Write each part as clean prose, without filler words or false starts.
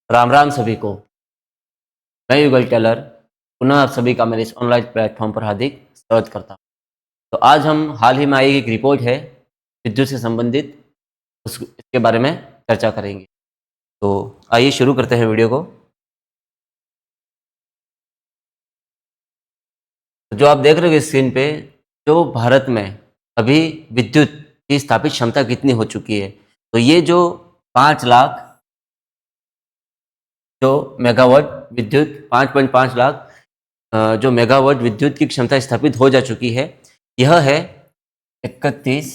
राम राम सभी को। मैं युगल टेलर पुनः आप सभी का मेरे इस ऑनलाइन प्लेटफॉर्म पर हार्दिक स्वागत करता हूँ। तो आज हम हाल ही में आई एक रिपोर्ट है विद्युत से संबंधित, इसके बारे में चर्चा करेंगे। तो आइए शुरू करते हैं वीडियो को। जो आप देख रहे हो स्क्रीन पे, जो भारत में अभी विद्युत की स्थापित क्षमता कितनी हो चुकी है, तो ये जो 5 लाख जो मेगावाट विद्युत 5.5 लाख जो मेगावाट विद्युत की क्षमता स्थापित हो जा चुकी है। यह है 31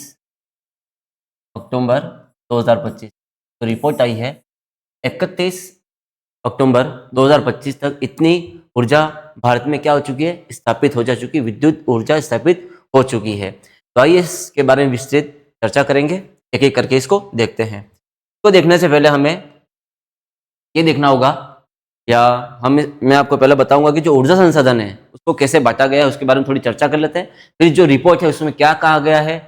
अक्टूबर 2025। तो रिपोर्ट आई है 31 अक्टूबर 2025 तक इतनी ऊर्जा भारत में क्या हो चुकी है, स्थापित हो जा चुकी, विद्युत ऊर्जा स्थापित हो चुकी है। तो आइए इसके बारे में विस्तृत चर्चा करेंगे, एक एक करके इसको देखते हैं। इसको देखने से पहले हमें ये देखना होगा, या मैं आपको पहले बताऊंगा कि जो ऊर्जा संसाधन है उसको कैसे बांटा गया है, उसके बारे में थोड़ी चर्चा कर लेते हैं। फिर जो रिपोर्ट है उसमें क्या कहा गया है,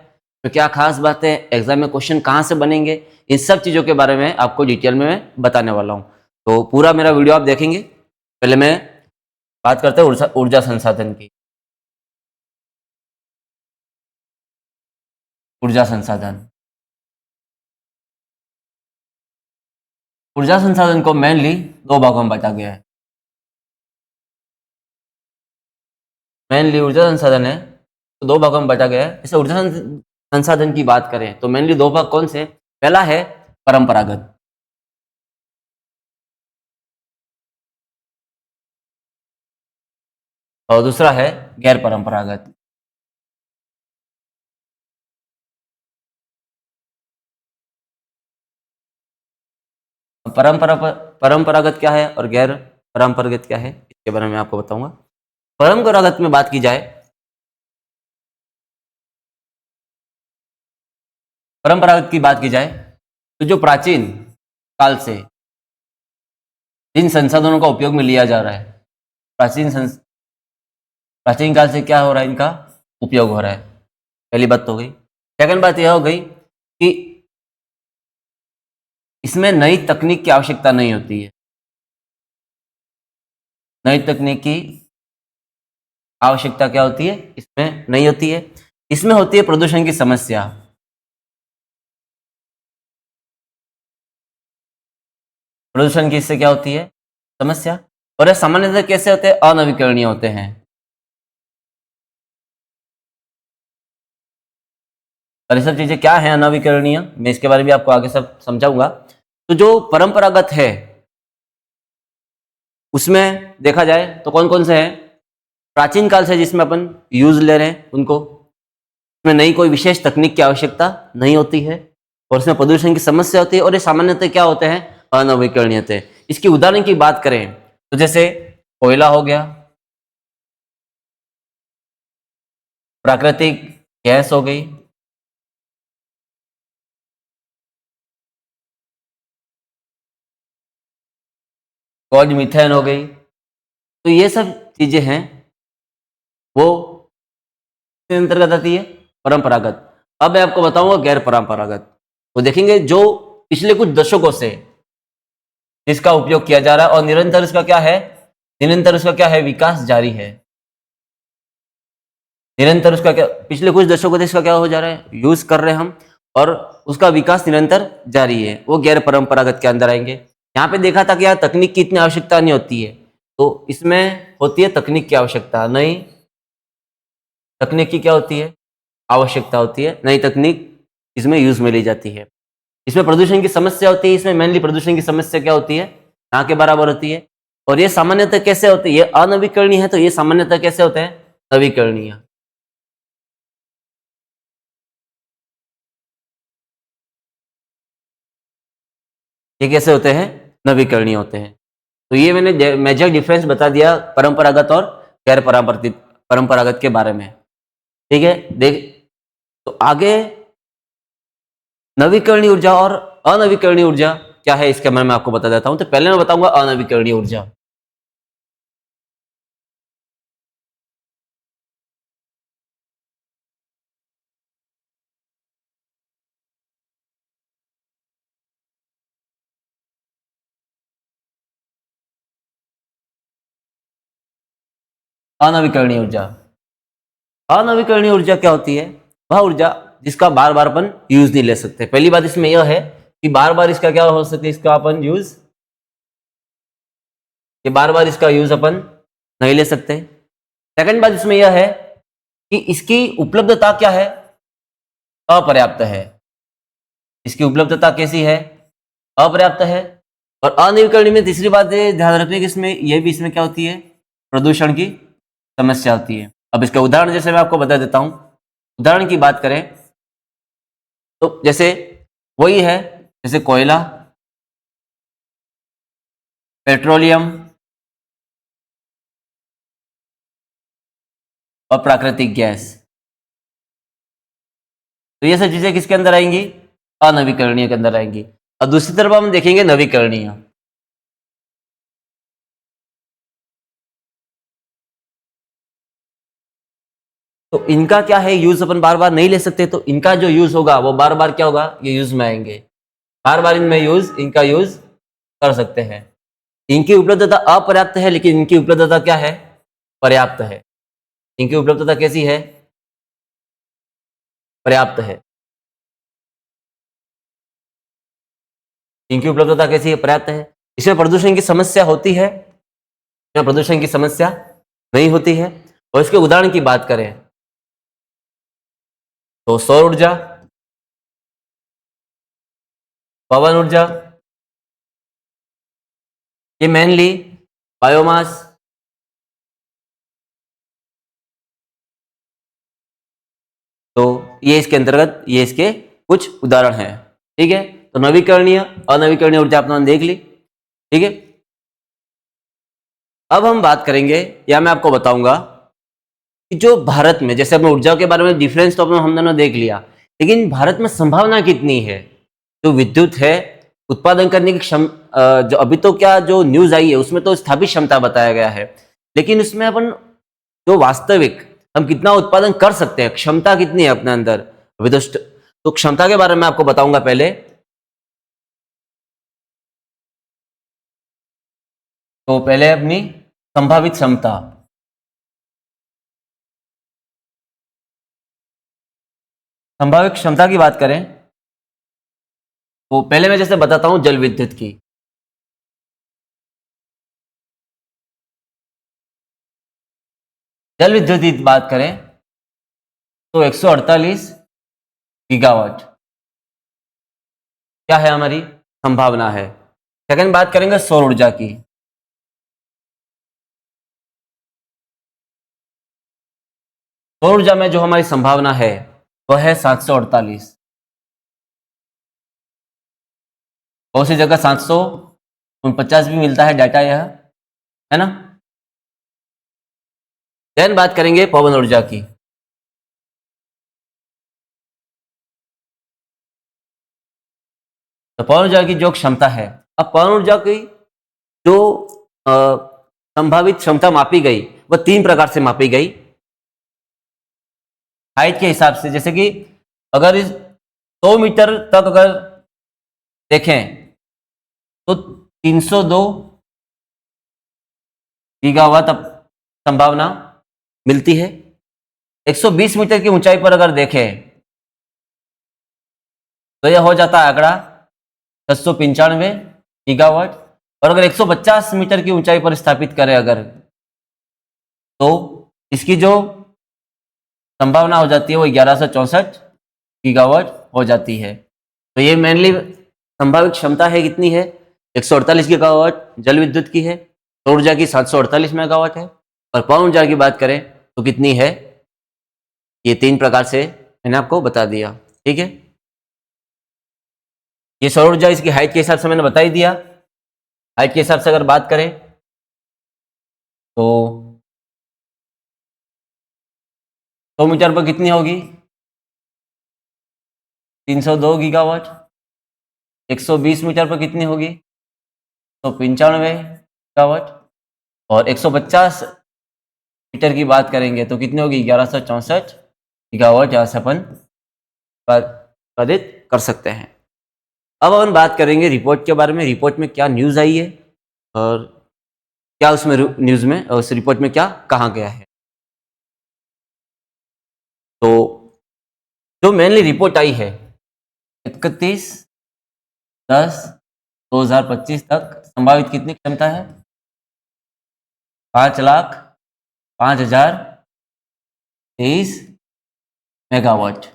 तो क्या खास बात है, एग्जाम में क्वेश्चन कहाँ से बनेंगे, इन सब चीज़ों के बारे में आपको डिटेल में मैं बताने वाला हूँ। तो पूरा मेरा वीडियो आप देखेंगे। पहले मैं बात करते हैं ऊर्जा ऊर्जा संसाधन की। ऊर्जा संसाधन ऊर्जा संसाधन को मेनली दो भागों में बांटा गया है। मेनली ऊर्जा संसाधन है तो दो भागों में बांटा गया है। इसे ऊर्जा संसाधन की बात करें तो मेनली दो भाग कौन से, पहला है परंपरागत और दूसरा है गैर परंपरागत। परंपरा परंपरागत क्या है और गैर परंपरागत क्या है, इसके बारे में आपको बताऊंगा। परंपरागत में बात की जाए, परंपरागत की बात की जाए तो जो प्राचीन काल से जिन संसाधनों का उपयोग में लिया जा रहा है, प्राचीन काल से क्या हो रहा है, इनका उपयोग हो रहा है। पहली बात तो हो गई। सेकंड बात यह हो गई कि इसमें नई तकनीक की आवश्यकता नहीं होती है। नई तकनीक की आवश्यकता क्या होती है, इसमें नहीं होती है। इसमें होती है प्रदूषण की समस्या। प्रदूषण की इससे क्या होती है, समस्या। और यह सामान्यतः कैसे होते हैं, अनवीकरणीय होते हैं। और ये सब चीजें क्या है अनवीकरणीय, मैं इसके बारे में आपको आगे सब समझाऊंगा। तो जो परंपरागत है उसमें देखा जाए तो कौन कौन से हैं, प्राचीन काल से जिसमें अपन यूज ले रहे हैं उनको, इसमें नई कोई विशेष तकनीक की आवश्यकता नहीं होती है और इसमें प्रदूषण की समस्या होती है और ये सामान्यतः क्या होते हैं, अनवीकरणीय होते हैं। इसकी उदाहरण की बात करें तो जैसे कोयला हो गया, प्राकृतिक गैस हो गई, कौन मीथेन हो गई। तो ये सब चीजें हैं वो किस अंतर्गत आती है, परंपरागत। अब मैं आपको बताऊंगा गैर परंपरागत। तो देखेंगे जो पिछले कुछ दशकों से इसका उपयोग किया जा रहा है और निरंतर इसका क्या है, निरंतर उसका क्या है, विकास जारी है। निरंतर उसका क्या, पिछले कुछ दशकों से इसका क्या हो जा रहा है, यूज कर रहे हैं हम, और उसका विकास निरंतर जारी है। वो गैर परंपरागत के अंदर आएंगे। यहाँ पे देखा था कि यार तकनीक की इतनी आवश्यकता नहीं होती है, तो इसमें होती है तकनीक की आवश्यकता। नई तकनीक की क्या होती है, आवश्यकता होती है। नई तकनीक इसमें यूज में ली जाती है। इसमें प्रदूषण की समस्या होती है। इसमें मेनली प्रदूषण की समस्या क्या होती है, ना के बराबर होती है। और ये सामान्यतः कैसे होती है, ये अनवीकरणीय है, तो ये सामान्यतः कैसे होते हैं, नवीकरणीय। ये कैसे होते हैं, नवीकरणीय होते हैं। तो ये मैंने मेजर डिफरेंस बता दिया परंपरागत और गैर परंपरागत परंपरागत के बारे में। ठीक है, देख तो आगे नवीकरणीय ऊर्जा और अनवीकरणीय ऊर्जा क्या है, इसके बारे में आपको बता देता हूं। तो पहले मैं बताऊंगा अनवीकरणीय ऊर्जा। अनवीकरणीय ऊर्जा। अनवीकरणीय ऊर्जा क्या होती है? वह ऊर्जा जिसका बार बार अपन यूज नहीं ले सकते। पहली बात इसमें यह है कि बार बार इसका क्या हो सकता है, इसका अपन यूज, कि बार बार इसका यूज अपन नहीं ले सकते। सेकंड बात इसमें यह है कि इसकी उपलब्धता क्या है? अपर्याप्त है। इसकी उपलब्धता कैसी है? अपर्याप्त है। और अनवीकरणीय में तीसरी बात है ध्यान रखने की, इसमें यह भी इसमें क्या होती है? प्रदूषण की समस्या होती है। अब इसका उदाहरण जैसे मैं आपको बता देता हूं। उदाहरण की बात करें तो जैसे वही है, जैसे कोयला, पेट्रोलियम और प्राकृतिक गैस। तो ये सब चीजें किसके अंदर आएंगी? अनवीकरणीय के अंदर आएंगी। और दूसरी तरफ हम देखेंगे नवीकरणीय। तो इनका क्या है? यूज अपन बार बार नहीं ले सकते, तो इनका जो यूज होगा वो बार बार क्या होगा? ये यूज में आएंगे। बार बार इनमें इनका यूज कर सकते हैं। इनकी उपलब्धता अपर्याप्त है, लेकिन इनकी उपलब्धता क्या है? पर्याप्त है। इनकी उपलब्धता कैसी है? पर्याप्त है। इनकी उपलब्धता कैसी है? पर्याप्त है। इसमें प्रदूषण की समस्या होती है? इसमें प्रदूषण की समस्या नहीं होती है। और इसके उदाहरण की बात करें तो सौर ऊर्जा, पवन ऊर्जा, ये मेनली बायोमास, तो ये इसके अंतर्गत, ये इसके कुछ उदाहरण हैं। ठीक है, तो नवीकरणीय अनवीकरणीय ऊर्जा अपना देख ली। ठीक है, अब हम बात करेंगे या मैं आपको बताऊंगा कि जो भारत में, जैसे अपने ऊर्जा के बारे में डिफरेंस तो हम दोनों देख लिया, लेकिन भारत में संभावना कितनी है? जो विद्युत है उत्पादन करने की जो अभी तो क्या जो न्यूज आई है उसमें तो स्थापित क्षमता बताया गया है, लेकिन उसमें अपन जो वास्तविक हम कितना उत्पादन कर सकते हैं, क्षमता कितनी है अपने अंदर अभी तो क्षमता के बारे में आपको बताऊंगा पहले। तो पहले अपनी संभावित क्षमता, संभावित क्षमता की बात करें तो पहले मैं जैसे बताता हूं जल विद्युत की। जल विद्युत की बात करें तो 148 गीगावाट क्या है हमारी संभावना है। सेकंड बात करेंगे सौर ऊर्जा की। सौर ऊर्जा में जो हमारी संभावना है वह है 748। बहुत सी जगह 749 भी मिलता है डाटा, यह है ना। देन बात करेंगे पवन ऊर्जा की। तो पवन ऊर्जा की जो क्षमता है, अब पवन ऊर्जा की जो संभावित क्षमता मापी गई वह 3 प्रकार से मापी गई हाइट के हिसाब से। जैसे कि अगर इस 100 मीटर तक अगर देखें तो 302 गीगावाट संभावना मिलती है। 120 मीटर की ऊंचाई पर अगर देखें तो यह हो जाता है आंकड़ा 695 गीगावाट। और अगर 150 मीटर की ऊंचाई पर स्थापित करें अगर, तो इसकी जो संभावना हो जाती है वो 1164 गीगावाट हो जाती है। तो ये मेनली संभावित क्षमता है कितनी है? 148 गीगावाट जल विद्युत की है, सौर ऊर्जा की 748 मेगावाट है, और पवन ऊर्जा की बात करें तो कितनी है? ये 3 प्रकार से मैंने आपको बता दिया। ठीक है, ये सौर ऊर्जा इसकी हाइट के हिसाब से मैंने बता ही दिया। हाइट के हिसाब से अगर बात करें तो 100 मीटर पर कितनी होगी? 302 गीगावाट। 120 मीटर पर कितनी होगी? 195 गीगावाट। और 150 मीटर की बात करेंगे तो कितनी होगी? 1164 गीगावाट यहाँ से अपन उत्पादित कर सकते हैं। अब अपन बात करेंगे रिपोर्ट के बारे में। रिपोर्ट में क्या न्यूज़ आई है और क्या उसमें न्यूज़ में और उस रिपोर्ट में क्या कहा गया है। तो जो मेनली रिपोर्ट आई है 31/10/2025 तक संभावित कितनी क्षमता है? 5,05,023 मेगावाट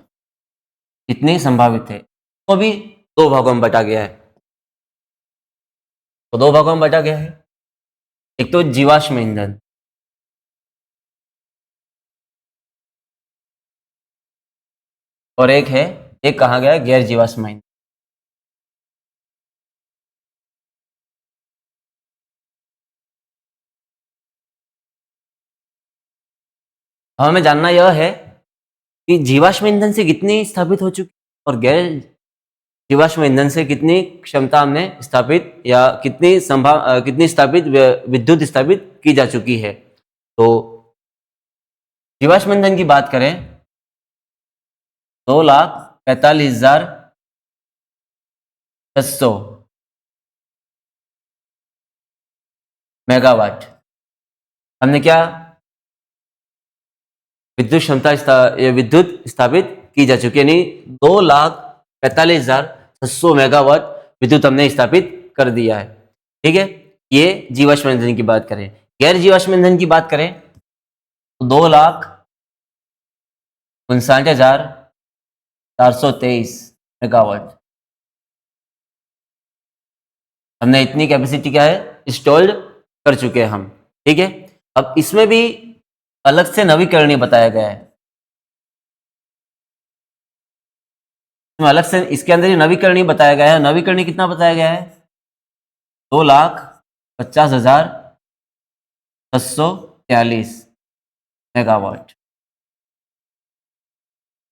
इतनी संभावित है। तो भी दो भागों में बटा गया है। तो दो भागों में बटा गया है। एक तो जीवाश्म ईंधन, और एक कहा गया है गैर जीवाश्म ईंधन। हमें जानना यह है कि जीवाश्म ईंधन से कितनी स्थापित हो चुकी और गैर जीवाश्म ईंधन से कितनी क्षमता हमने स्थापित या कितनी स्थापित विद्युत स्थापित की जा चुकी है। तो जीवाश्म ईंधन की बात करें 2,45,600 मेगावाट हमने क्या विद्युत स्थापित की जा चुकी है, यानी 2,45,600 मेगावाट विद्युत हमने स्थापित कर दिया है। ठीक है, ये जीवाश्म ईंधन की बात करें। गैर जीवाश्म ईंधन की बात करें तो 2,59,423 मेगावाट हमने इतनी कैपेसिटी क्या है इंस्टॉल्ड कर चुके हैं हम। ठीक है, अब इसमें भी अलग से नवीकरणीय बताया गया है। इसमें अलग से इसके अंदर ही नवीकरणीय बताया गया है। नवीकरणीय कितना बताया गया है? 2,50,643 मेगावाट।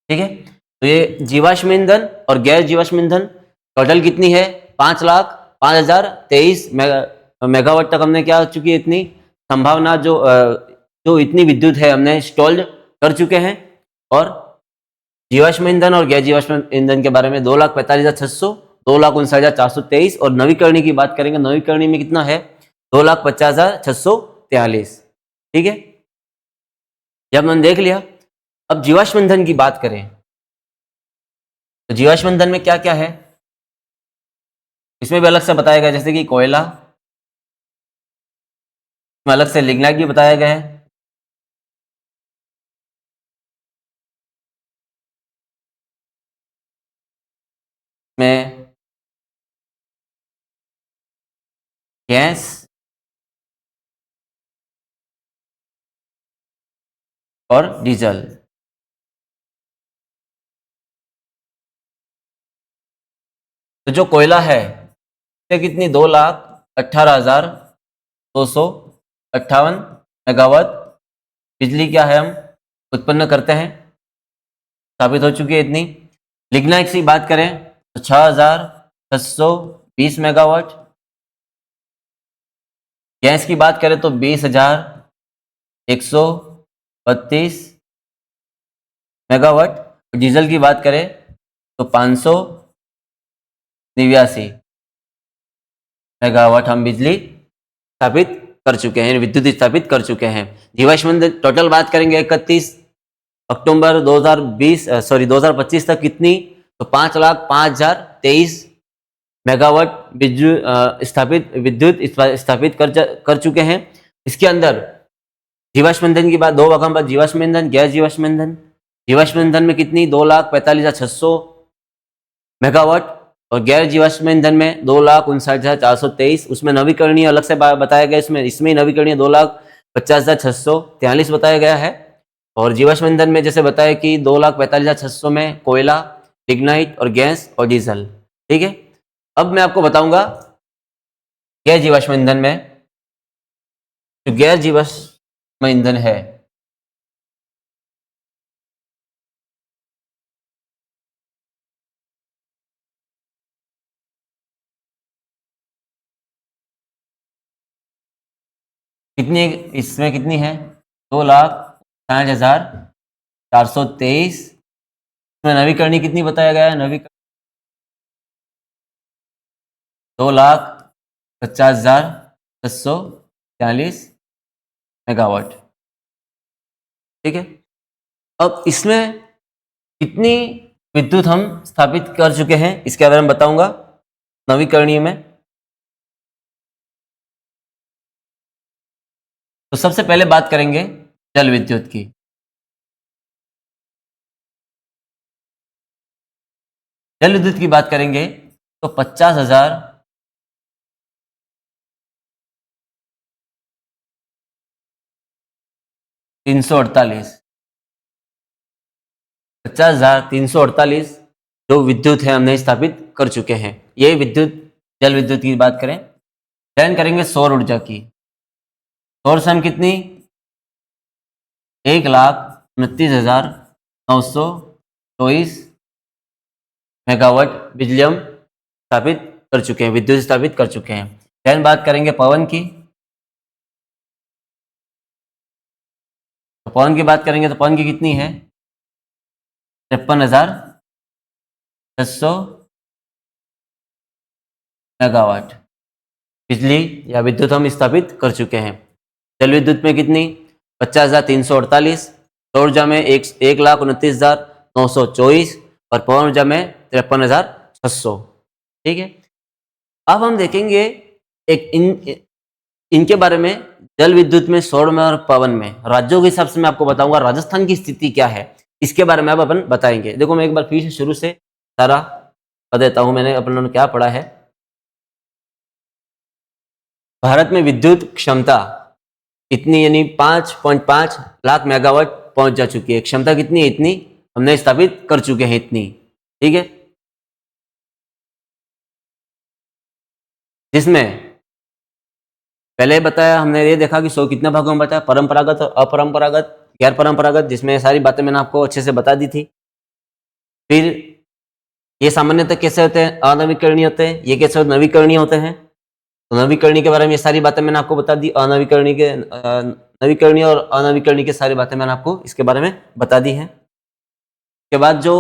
ठीक है, तो ये जीवाश्म ईंधन और गैर जीवाश्म ईंधन टोटल कितनी है? 5,05,023 मेगावाट तक हमने क्या चुकी है, इतनी संभावना जो इतनी विद्युत है हमने इंस्टॉल्ड कर चुके हैं। और जीवाश्म ईंधन और गैर जीवाश्म ईंधन के बारे में 2,45,600, 2,59,423 और नवीकरणीय की बात करेंगे, नवीकरणीय में कितना है? 2,50,643। ठीक है, जब हमने देख लिया। अब जीवाश्म ईंधन की बात करें तो जीवाश्म ईंधन में क्या क्या है इसमें भी अलग से बताया गया, जैसे कि कोयला में अलग से लिग्नाइट भी बताया गया है। में गैस और डीजल। तो जो कोयला है से कितनी 2,18,258 मेगावाट बिजली क्या है हम उत्पन्न करते हैं, साबित हो चुकी है इतनी। लिग्नाइट की बात करें तो 6,620 मेगावाट। गैस की बात करें तो 20,132 मेगावाट। डीजल की बात करें तो 589 मेगावाट हम बिजली स्थापित कर चुके हैं, विद्युत स्थापित कर चुके हैं। जीवाश्म ईंधन टोटल बात करेंगे 31 अक्टूबर 2025 तक कितनी, तो 5,05,023 मेगावाट विद्युत स्थापित कर चुके हैं। इसके अंदर जीवाश्म ईंधन की बात, दो भागों में जीवाश्म ईंधन गैर जीवाश्म ईंधन। जीवाश्म ईंधन में कितनी 2,45,600 मेगावाट और गैर जीवाश्म ईंधन में 2,59,423। उसमें नवीकरणीय अलग से बताया गया, इसमें नवीकरणीय 2,50,643 बताया गया है। और जीवाश्म ईंधन में जैसे बताया कि 2,45,600 में कोयला, लिग्नाइट और गैस और डीजल। ठीक है, अब मैं आपको बताऊंगा गैर जीवाश्म ईंधन में। जो गैर जीवाश्म ईंधन है कितनी, इसमें कितनी है 2,60,423। इसमें नवीकरणीय कितनी बताया गया है? नवीकरण 2,50,643 मेगावाट। ठीक है, अब इसमें कितनी विद्युत हम स्थापित कर चुके हैं इसके बारे में बताऊंगा नवीकरणीय में। तो सबसे पहले बात करेंगे जल विद्युत की। जल विद्युत की बात करेंगे तो 50,000 348 50,348 जो विद्युत है हमने स्थापित कर चुके हैं। ये विद्युत जल विद्युत की बात करें। देन करेंगे सौर ऊर्जा की। सौर सन कितनी 1,29,924 मेगावाट बिजली हम स्थापित कर चुके हैं, विद्युत स्थापित कर चुके हैं। देन बात करेंगे पवन की। तो पवन की बात करेंगे तो पवन की कितनी है 53,600 मेगावाट बिजली या विद्युत हम स्थापित कर चुके हैं। जल विद्युत में कितनी 50,348, सौर ऊर्जा में 1,29,924 और पवन ऊर्जा में 53,600। ठीक है, अब हम देखेंगे एक इनके बारे में जल विद्युत में, सौर में और पवन में राज्यों के हिसाब से मैं आपको बताऊंगा राजस्थान की स्थिति क्या है, इसके बारे में अब अपन बताएंगे। देखो मैं एक बार फिर से शुरू से सारा बता देता हूं मैंने अपन ने क्या पढ़ा है। भारत में विद्युत क्षमता इतनी यानी 5.5 लाख मेगावाट पहुंच जा चुकी है। क्षमता कितनी है इतनी हमने स्थापित कर चुके हैं इतनी। ठीक है, जिसमें पहले बताया हमने ये देखा कि 100 कितने भागों में बताया, परंपरागत और अपरंपरागत, गैर परंपरागत, जिसमें सारी बातें मैंने आपको अच्छे से बता दी थी। फिर ये सामान्यतः कैसे होते हैं अनवीकरणीय होते हैं, ये कैसे नवीकरणीय होते हैं। तो नवीकरणीय के बारे में ये सारी बातें मैंने आपको बता दी। नवीकरणीय और अनवीकरणीय की सारी बातें मैंने आपको इसके बारे में बता दी हैं। उसके बाद जो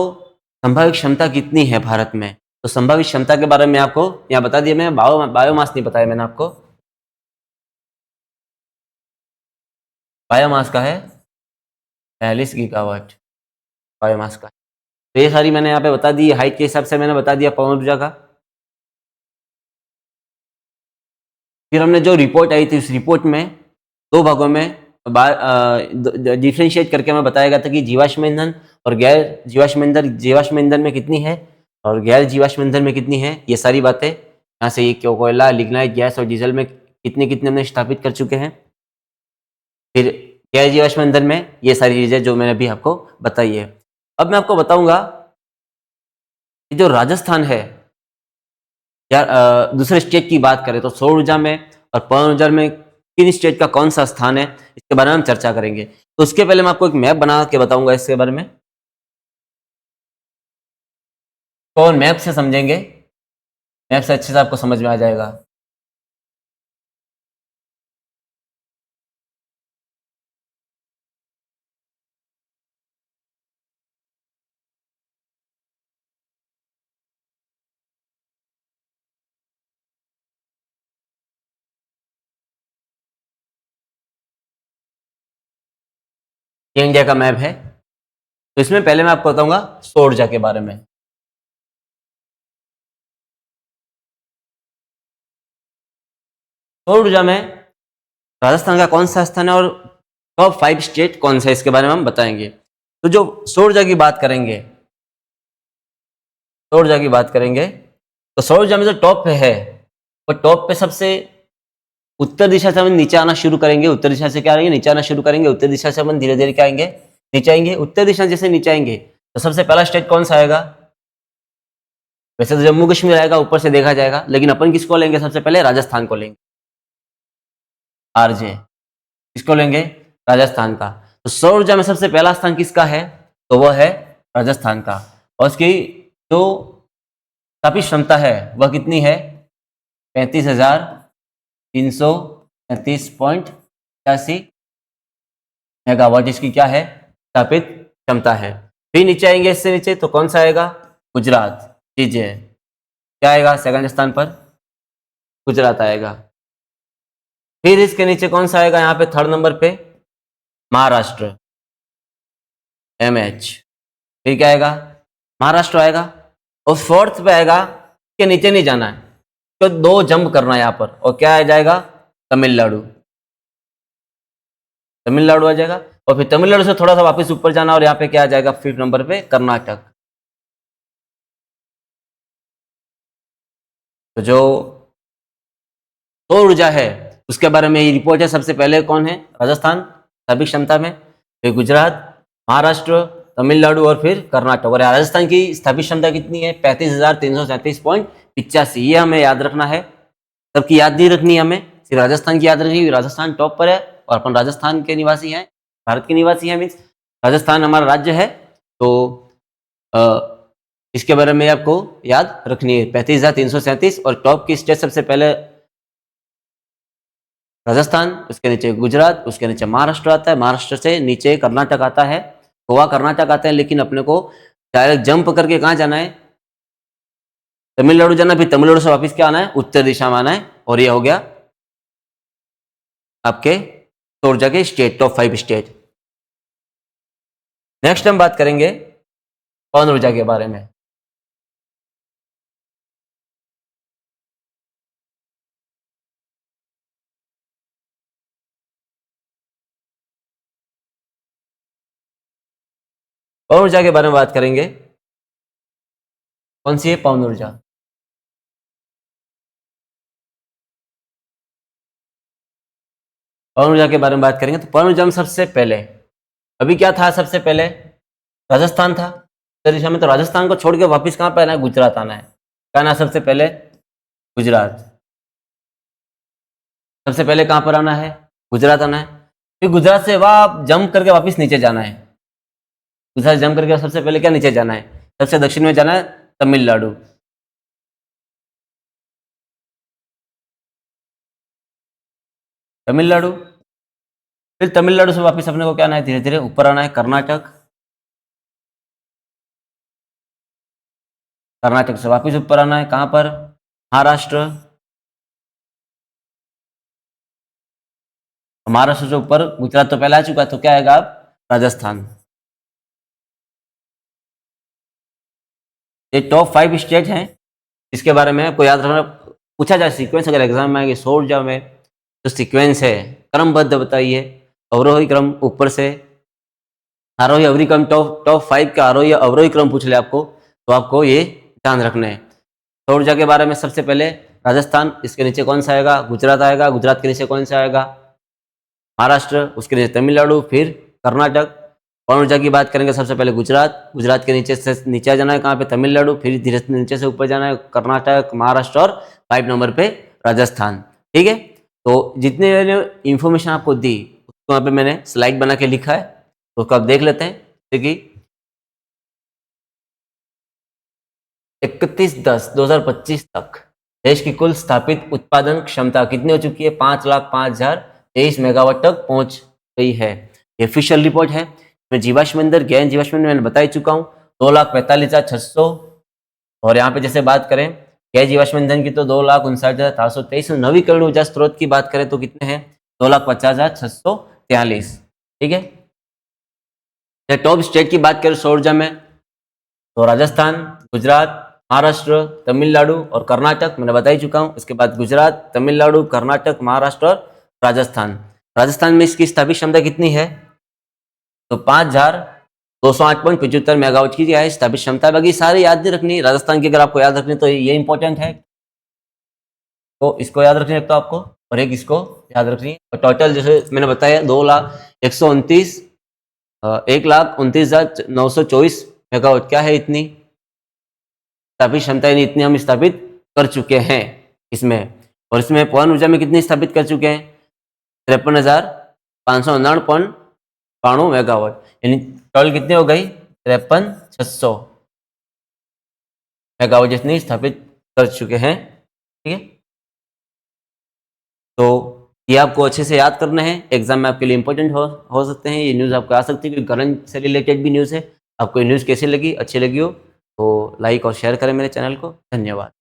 संभावित क्षमता कितनी है भारत में, तो संभावित क्षमता के बारे में आपको यहाँ बता दिया। मैं बायोमास नहीं बताया मैंने आपको। बायोमास का है 42 गीगावाट बायोमास का। तो ये सारी मैंने यहाँ पे बता दी। हाइट के हिसाब से मैंने बता दिया पवन ऊर्जा का। फिर हमने जो रिपोर्ट आई थी उस रिपोर्ट में दो भागों में डिफ्रेंशिएट करके हमें बताया गया था कि जीवाश्म ईंधन और गैर जीवाश्म ईंधन, जीवाश्म ईंधन में कितनी है और गैर जीवाश्म ईंधन में कितनी है। ये सारी बातें यहाँ से ये कोयला, लिग्नाइट, गैस और डीजल में कितने कितने हमने स्थापित कर चुके हैं। फिर गैर जीवाश्म ईंधन में ये सारी चीजें जो मैंने अभी आपको बताई है। अब मैं आपको बताऊंगा कि जो राजस्थान है या दूसरे स्टेट की बात करें तो सौर ऊर्जा में और पवन ऊर्जा में किन स्टेट का कौन सा स्थान है, इसके बारे में हम चर्चा करेंगे। तो उसके पहले मैं आपको एक मैप बना के बताऊंगा इसके बारे में। तो मैप से समझेंगे, मैप से अच्छे से आपको समझ में आ जाएगा। ये इंडिया का मैप है। तो इसमें पहले मैं आपको बताऊंगा सौर ऊर्जा के बारे में। सौर ऊर्जा में राजस्थान का कौन सा स्थान है और टॉप 5 स्टेट कौन सा है, इसके बारे में हम बताएंगे। तो जो सौर ऊर्जा की बात करेंगे, सौर ऊर्जा की बात करेंगे तो सौर ऊर्जा में जो टॉप पे है वो टॉप पे सबसे उत्तर दिशा से हम नीचे आना शुरू करेंगे। उत्तर दिशा से क्या आएंगे नीचे आना शुरू करेंगे। उत्तर दिशा से हम धीरे धीरे क्या आएंगे नीचे आएंगे। उत्तर दिशा जैसे नीचे आएंगे तो सबसे पहला स्टेट कौन सा आएगा, वैसे तो जम्मू कश्मीर आएगा ऊपर से देखा जाएगा, लेकिन अपन किसको लेंगे सबसे पहले राजस्थान को लेंगे। आरजे किसको लेंगे राजस्थान का। तो सौर ऊर्जा में सबसे पहला स्थान किसका है तो वह है राजस्थान का। और उसकी जो तापीय क्षमता है वह कितनी है 35,333.86 मेगावाट इसकी क्या है स्थापित क्षमता है। फिर नीचे आएंगे, इससे नीचे तो कौन सा आएगा गुजरात। लीजिए क्या आएगा सेकंड स्थान पर गुजरात आएगा। फिर इसके नीचे कौन सा आएगा यहाँ पे थर्ड नंबर पे महाराष्ट्र MH। फिर क्या आएगा, महाराष्ट्र आएगा, और फोर्थ पे आएगा के नीचे नहीं जाना है, तो 2 जंप करना है यहाँ पर, और क्या आ जाएगा, तमिलनाडु। तमिलनाडु आ जाएगा, और फिर तमिलनाडु से थोड़ा सा वापस ऊपर जाना, और यहाँ पे क्या आ जाएगा, 5th नंबर पे कर्नाटक। तो जो सौर ऊर्जा है उसके बारे में ये रिपोर्ट है। सबसे पहले कौन है, राजस्थान स्थापित क्षमता में, फिर गुजरात, महाराष्ट्र, तमिलनाडु और फिर कर्नाटक। और राजस्थान की स्थापित क्षमता कितनी है, 35,337.85। ये हमें याद रखना है, सबकी याद नहीं रखनी है हमें, सिर्फ राजस्थान की याद रखनी है। राजस्थान टॉप पर है और अपन राजस्थान के निवासी हैं, भारत के निवासी हैं, मीन्स राजस्थान हमारा राज्य है। तो इसके बारे में आपको याद रखनी है, 35,337। और टॉप की स्टेट सबसे पहले राजस्थान, उसके नीचे गुजरात, उसके नीचे महाराष्ट्र आता है, महाराष्ट्र से नीचे कर्नाटक आता है, गोवा कर्नाटक आता है। लेकिन अपने को डायरेक्ट जंप करके कहाँ जाना है, तमिलनाडु जाना, फिर तमिलनाडु से वापस क्या आना है, उत्तर दिशा में आना है। और ये हो गया आपके सौर ऊर्जा के स्टेट, टॉप 5 स्टेट। नेक्स्ट हम बात करेंगे पवन ऊर्जा के बारे में। पवन ऊर्जा के बारे में बात करेंगे, कौन सी है पवन ऊर्जा। पवन ऊर्जा के बारे में बात करेंगे तो पवन ऊर्जा में सबसे पहले अभी क्या था, सबसे पहले राजस्थान था उत्तर दिशा में। तो राजस्थान को छोड़ के वापस कहाँ पे आना है, गुजरात आना है। क्या आना सबसे पहले, गुजरात। सबसे पहले कहाँ पर आना है, गुजरात आना है। फिर गुजरात से वहाँ जंप करके वापस नीचे जाना है। गुजरात जंप करके सबसे पहले क्या नीचे जाना है, सबसे दक्षिण में जाना है तमिलनाडु। तमिलनाडु, फिर तमिलनाडु से वापस अपने को क्या आना है, धीरे धीरे ऊपर आना है कर्नाटक। कर्नाटक से वापस ऊपर आना है कहां पर, महाराष्ट्र। महाराष्ट्र से ऊपर, गुजरात तो पहले आ चुका है, तो क्या आएगा अब, राजस्थान। ये टॉप 5 स्टेट हैं। इसके बारे में आपको याद रखना, पूछा जाए सीक्वेंस अगर एग्जाम में आएगी सौर ऊर्जा में, तो सीक्वेंस है क्रमबद्ध बताइए, अवरोही क्रम ऊपर से, आरोही अवरोही क्रम, टॉप 5 का आरोही अवरोही क्रम पूछ ले आपको, तो आपको ये ध्यान रखना है। सौर ऊर्जा के बारे में सबसे पहले राजस्थान, इसके नीचे कौन सा आएगा, गुजरात आएगा। गुजरात के नीचे कौन सा आएगा, महाराष्ट्र, उसके नीचे तमिलनाडु, फिर कर्नाटक। पवन ऊर्जा की बात करेंगे सबसे पहले गुजरात, गुजरात के नीचे से नीचे जाना है कहाँ पे, तमिलनाडु, फिर धीरे से नीचे से ऊपर जाना है कर्नाटक, महाराष्ट्र, और 5 नंबर पे राजस्थान। ठीक है, तो जितने इंफॉर्मेशन आपको दी उसको यहाँ पे मैंने स्लाइड बना के लिखा है, तो उसको आप देख लेते हैं। देखिए 31/10/2025 तक देश की कुल स्थापित उत्पादन क्षमता कितनी हो चुकी है, 5,05,023 मेगावाट तक पहुंच गई है। ये ऑफिशियल रिपोर्ट है। मैं जीवाश्म ईंधन, गैर जीवाश्म ईंधन मैंने बता ही चुका हूँ, 2,45,600। और यहाँ पे जैसे बात करें गैर जीवाश्म ईंधन की तो 2,59,423। नवीकरणीय ऊर्जा स्रोत की बात करें तो कितने हैं, 2,50,643। ठीक है, टॉप स्टेट की बात करें सौर ऊर्जा में, तो राजस्थान, गुजरात, महाराष्ट्र, तमिलनाडु और कर्नाटक मैंने बता ही चुका हूँ। इसके बाद गुजरात, तमिलनाडु, कर्नाटक, महाराष्ट्र और राजस्थान। राजस्थान में इसकी स्थापित क्षमता कितनी है, तो 5,208.75 मेगावाट की है स्थापित क्षमता। बाकी सारे याद नहीं रखनी, राजस्थान की अगर आपको याद रखनी तो ये इंपॉर्टेंट है, तो इसको याद रखनी है तो आपको, और एक इसको याद रखनी है। और टोटल जैसे मैंने बताया 1,29,924 मेगावाट क्या है, इतनी स्थापित क्षमता, यानी इतनी हम स्थापित कर चुके हैं इसमें। और इसमें पवन ऊर्जा में कितनी स्थापित कर चुके हैं, 53,599.92 मेगावाट, यानी टोटल कितनी हो गई, 53,600 मेगावाट जितनी स्थापित कर चुके हैं। ठीक है, तो ये आपको अच्छे से याद करना है, एग्जाम में आपके लिए इंपॉर्टेंट हो सकते हैं। ये न्यूज़ आपको आ सकती है क्योंकि करंट से रिलेटेड भी न्यूज़ है। आपको ये न्यूज़ कैसी लगी, अच्छी लगी हो तो लाइक और शेयर करें मेरे चैनल को। धन्यवाद।